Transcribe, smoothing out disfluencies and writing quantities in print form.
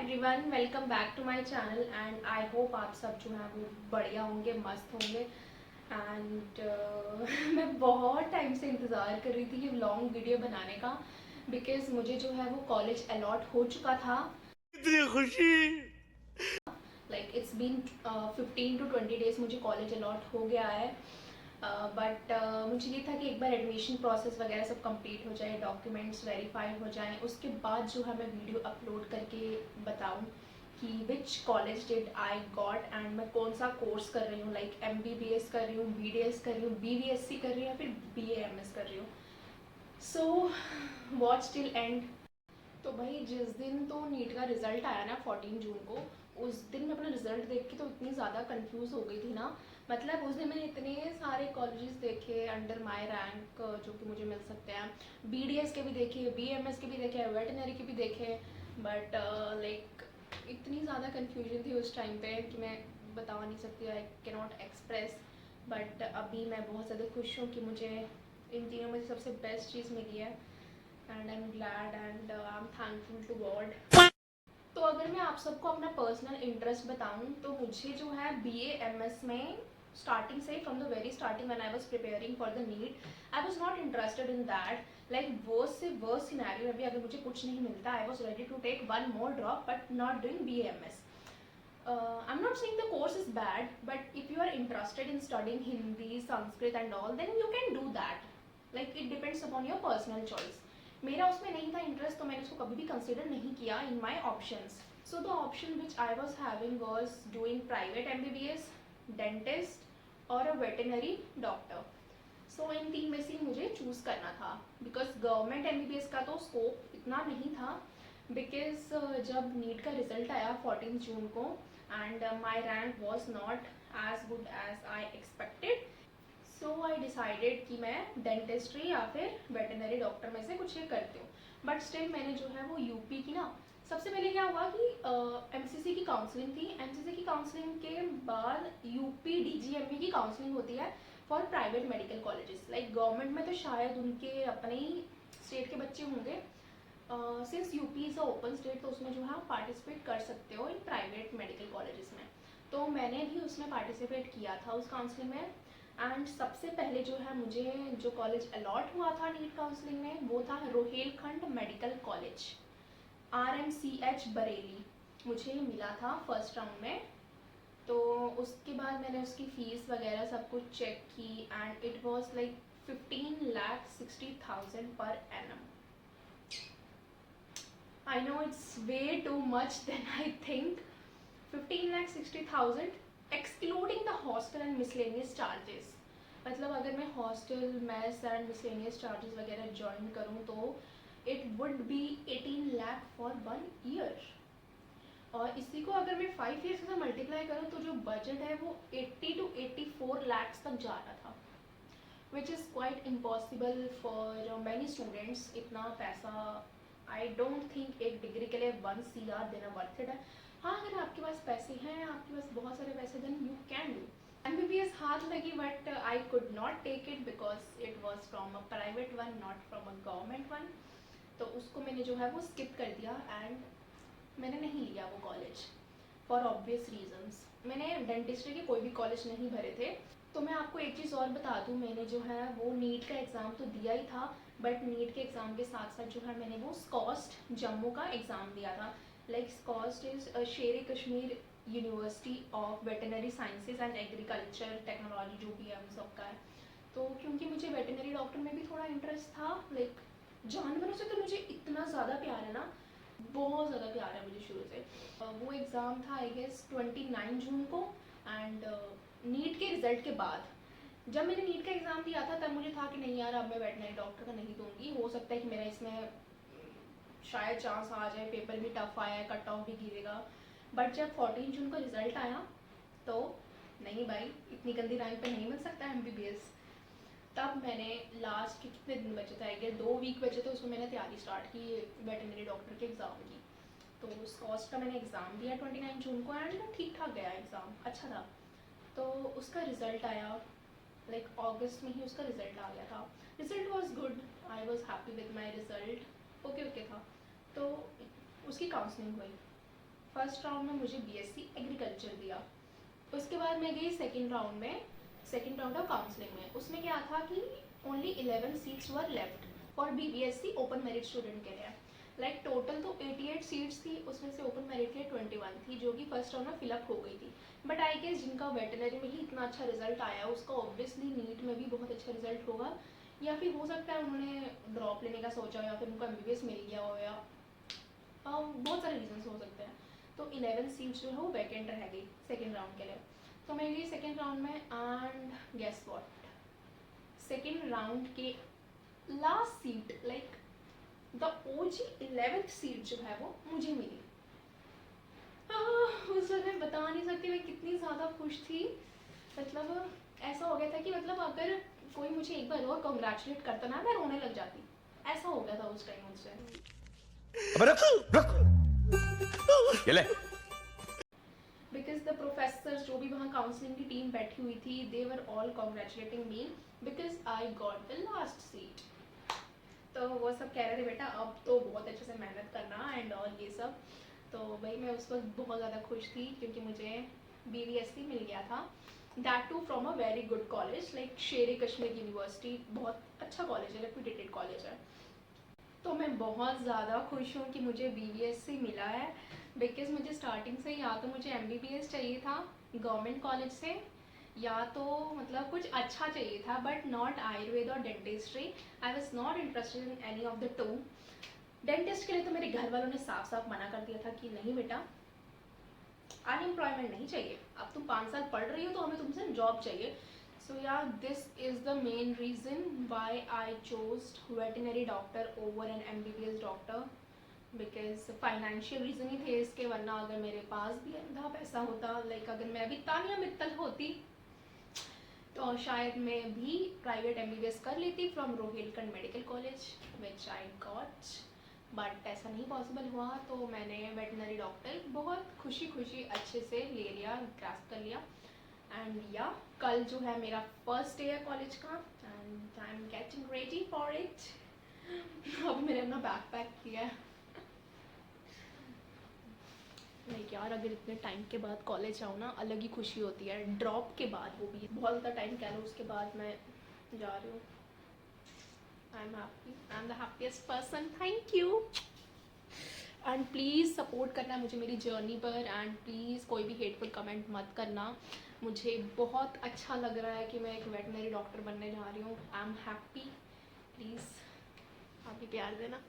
Everyone, welcome back to my channel and I hope आप सब जो है वो बढ़िया होंगे, मस्त होंगे। एंड मैं बहुत टाइम से इंतज़ार कर रही थी ये लॉन्ग वीडियो बनाने का, बिकॉज मुझे जो है वो कॉलेज अलॉट हो चुका था। इतनी खुशी। Like it's been 15 to 20 days मुझे कॉलेज अलॉट हो गया है। बट मुझे ये था कि एक बार एडमिशन प्रोसेस वगैरह सब कंप्लीट हो जाए, डॉक्यूमेंट्स वेरीफाई हो जाएं, उसके बाद जो है मैं वीडियो अपलोड करके बताऊं कि which college did I got and मैं कौन सा कोर्स कर रही हूँ। लाइक MBBS कर रही हूँ, BDS कर रही हूँ, BVSC कर रही हूँ या फिर BAMS कर रही हूँ। So watch till and. तो भाई जिस दिन तो नीट का रिजल्ट आया ना 14 जून को, उस दिन मैं अपना रिजल्ट देख के तो इतनी ज़्यादा कंफ्यूज हो गई थी ना। मतलब उस दिन मैंने इतने सारे कॉलेजेस देखे अंडर माय रैंक जो कि मुझे मिल सकते हैं। BDS के भी देखे, BMS के भी देखे, वेटनरी के भी देखे। बट लाइक इतनी ज़्यादा कन्फ्यूजन थी उस टाइम पे कि मैं बता नहीं सकती, I can not express. But अभी मैं बहुत ज़्यादा खुश हूँ कि मुझे इन तीनों में से सबसे बेस्ट चीज़ मिली है and I am glad and I am thankful to God. तो अगर मैं आप सबको अपना पर्सनल इंटरेस्ट बताऊं तो मुझे जो है BAMS में स्टार्टिंग से, from the very starting when I was preparing for the NEET, I was not interested in that. Like worse से वर्स सिनेरियो में भी अगर मुझे कुछ नहीं मिलता, I was ready to take one more drop but not doing BAMS. I'm not saying the course is bad, but if you are interested in studying Hindi, Sanskrit and all, then you can do that. Like it depends upon your personal choice. मेरा उसमें नहीं था interest, तो मैंने उसको कभी भी consider नहीं किया in my options. So the option which I was having was doing private MBBS, dentist और अ वेटनरी डॉक्टर. सो इन तीन में से मुझे चूज़ करना था, बिकॉज गवर्नमेंट MBBS का तो स्कोप इतना नहीं था. बिकॉज जब नीट का रिजल्ट आया 14 जून को and my rank was not as good as I expected, so I decided कि मैं डेंटिस्ट्री या फिर वेटनरी डॉक्टर में से कुछ एक करती हूँ. बट स्टिल मैंने जो है वो यूपी की ना, सबसे पहले क्या हुआ कि MCC की काउंसलिंग थी. MCC की काउंसलिंग के बाद UP DGME की काउंसलिंग होती है for private medical colleges. Like government में तो शायद उनके अपने ही स्टेट के बच्चे होंगे. Since UP is a open state, तो उसमें जो है आप पार्टिसिपेट कर सकते हो इन प्राइवेट मेडिकल कॉलेजेस में. तो मैंने भी उसमें पार्टिसिपेट किया था उस काउंसलिंग में. एंड सबसे पहले जो है मुझे जो कॉलेज अलॉट हुआ था नीट काउंसलिंग में वो था Rohilkhand medical college, RMCH Bareilly. मुझे मिला था फर्स्ट राउंड में. तो उसके बाद मैंने उसकी फ़ीस वगैरह सब कुछ चेक की and it was like 15,60,000 per annum. I know it's way too much than I think. 15,60,000 excluding the hostel and miscellaneous charges. मतलब अगर मैं hostel, mess and miscellaneous charges वगैरह ज्वाइन करूँ तो it would be 18 lakh for 1 year. और इसी को अगर मैं 5 ईयर्स से मल्टीप्लाई करूँ तो जो बजट है वो 80 to 84 लाख तक जा रहा था, which is quite impossible for many students. इतना पैसा आई डोंट थिंक एक डिग्री के लिए 1 CR देना वर्थ इट है. हाँ, अगर आपके पास पैसे हैं, आपके पास बहुत सारे पैसे, then you can do. MBBS हाथ लगी but I could not take it because it was from a private one, not from a government one. तो उसको मैंने जो है वो स्किप कर दिया एंड मैंने नहीं लिया वो कॉलेज फॉर ऑब्वियस रीजंस. मैंने डेंटिस्ट्री के कोई भी कॉलेज नहीं भरे थे. तो मैं आपको एक चीज़ और बता दूँ, मैंने जो है वो नीट का एग्ज़ाम तो दिया ही था, बट नीट के एग्ज़ाम के साथ साथ जो है मैंने वो स्कॉस्ट जम्मू का एग्ज़ाम दिया था. लाइक स्कॉस्ट इज़ शेर Kashmir university of veterinary sciences and agriculture technology, जो भी है उन सब का है. तो क्योंकि मुझे वेटनरी डॉक्टर में भी थोड़ा इंटरेस्ट था, लाइक जानवरों से तो मुझे इतना ज़्यादा प्यार है ना, बहुत ज़्यादा प्यार है मुझे शुरू से. वो एग्ज़ाम था आई गेस 29 जून को. एंड नीट के रिज़ल्ट के बाद जब मैंने नीट का एग्ज़ाम दिया था तब मुझे था कि नहीं यार, अब मैं वेटनरी डॉक्टर का नहीं दूंगी. हो सकता है कि मेरा इसमें शायद चांस आ जाए, पेपर भी टफ आया है, कट ऑफ भी गिरेगा. बट जब 14 जून का रिज़ल्ट आया तो नहीं भाई, इतनी गंदी रैंक पे नहीं मिल सकता MBBS. तब मैंने लास्ट के कितने दिन बचे थे, आई गेस 2 वीक बचे थे, उसमें मैंने तैयारी स्टार्ट की वेटनरी डॉक्टर के एग्ज़ाम की. तो उस कॉस्ट का मैंने एग्ज़ाम दिया 29 जून को एंड ठीक ठाक गया एग्ज़ाम, अच्छा था. तो उसका रिज़ल्ट आया लाइक अगस्त में ही, उसका रिज़ल्ट आ गया था. Result was good, I was happy with my result. Okay okay था. तो उसकी काउंसलिंग हुई. फर्स्ट राउंड में मुझे बीएससी एग्रीकल्चर दिया। उसके बाद मैं गई सेकेंड राउंड में, सेकेंड राउंड ऑफ काउंसलिंग में। उसमें क्या था कि only 11 seats were left for BVSc open merit student के लिए। लाइक टोटल तो 88 सीट्स थी, उसमें से ओपन मेरिट के 21 थी, जो कि फर्स्ट राउंड में फिलअप हो गई थी। बट आई गेस जिनका वेटनरी में ही इतना अच्छा रिजल्ट आया उसका ऑब्वियसली नीट में भी बहुत अच्छा रिजल्ट होगा, या फिर हो सकता है उन्होंने ड्रॉप लेने का सोचा हो, या फिर उनको एमबीबीएस मिल गया हो, या बहुत सारे रीजंस हो सकते हैं। तो 11 सीट्स जो है वो वैकेंट रह गई सेकेंड राउंड के लिए। तो मैं गई सेकेंड राउंड में and guess what, second round के last seat like the OG 11th seat जो है वो मुझे मिली। उस वक्त मैं बता नहीं सकती मैं कितनी ज़्यादा खुश थी। मतलब ऐसा हो गया था कि मतलब अगर कोई मुझे एक बार और कॉन्ग्रेचुलेट करता ना मैं रोने लग जाती, ऐसा हो गया था उस टाइम मुझसे। बिकॉज द प्रोफेसर्स जो भी वहाँ काउंसलिंग की टीम बैठी हुई थी they were all congratulating me because I got the last seat. तो वो सब कह रहे थे बेटा अब तो बहुत अच्छे से मेहनत करना एंड ऑल ये सब। तो भाई मैं उस वक्त बहुत ज़्यादा खुश थी क्योंकि मुझे बीवीएससी मिल गया था, that too from a very good college like Sher Kashmir university. बहुत अच्छा कॉलेज है, रेप्यूटेड कॉलेज है। तो मैं बहुत ज़्यादा खुश हूँ कि मुझे बीवीएससी मिला है बिकॉज मुझे स्टार्टिंग से या तो मुझे एमबीबीएस चाहिए था गवर्नमेंट कॉलेज से, या तो मतलब कुछ अच्छा चाहिए था बट नॉट आयुर्वेद और dentistry. I was not interested in any of the two. Dentist के लिए तो मेरे घर वालों ने साफ साफ मना कर दिया था कि नहीं बेटा अनएम्प्लॉयमेंट नहीं चाहिए, अब तुम 5 साल पढ़ रही हो तो हमें तुमसे जॉब चाहिए। So yeah this is the main reason why I chose veterinary doctor over an MBBS doctor because financial reason ही थे इसके, वरना अगर मेरे पास भी अंधा पैसा होता लाइक अगर मैं भी तानिया मित्तल होती तो शायद मैं भी प्राइवेट एमबीबीएस कर लेती from Rohilkhand medical college which I got, but ऐसा नहीं पॉसिबल हुआ। तो मैंने वेटनरी डॉक्टर बहुत खुशी खुशी अच्छे से ले लिया, ग्रास्प कर लिया। एंड या कल जो है मेरा फर्स्ट डे है कॉलेज का and I am getting ready for it. अब मैंने अपना बैग पैक किया है। लाइक यार अगर इतने टाइम के बाद कॉलेज आऊँ ना अलग ही खुशी होती है, ड्रॉप के बाद, वो भी बहुत ज़्यादा टाइम कह लो उसके बाद मैं जा रही हूँ। I am happy, I am the happiest person, thank you. And please support करना मुझे मेरी जर्नी पर एंड प्लीज़ कोई भी हेटफुल कमेंट मत करना। मुझे बहुत अच्छा लग रहा है कि मैं एक वेटनरी डॉक्टर बनने जा रही हूँ। आई एम हैप्पी, प्लीज़ आप भी प्यार देना।